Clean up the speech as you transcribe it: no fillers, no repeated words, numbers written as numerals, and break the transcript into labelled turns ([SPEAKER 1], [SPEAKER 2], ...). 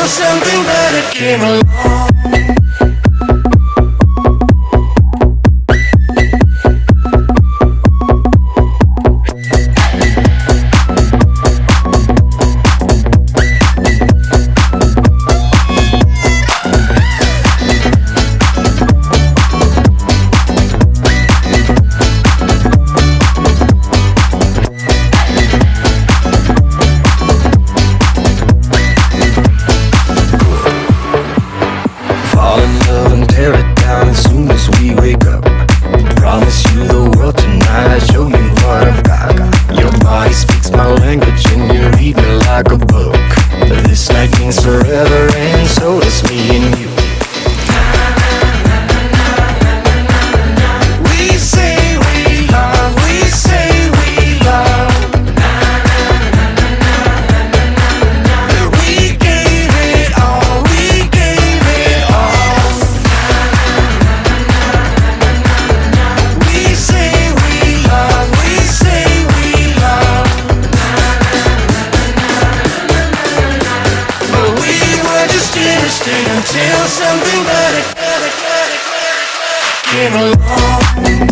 [SPEAKER 1] until something better came along. Tear it down as soon as we wake up. Promise you the world tonight, show you what I've got. Your body speaks my language and you read me like a book. This night means forever and so does me and you. We say we love, we say we love. We gave it all, we gave it all. We say we love, we say we love. But we were just interesting until something better came along.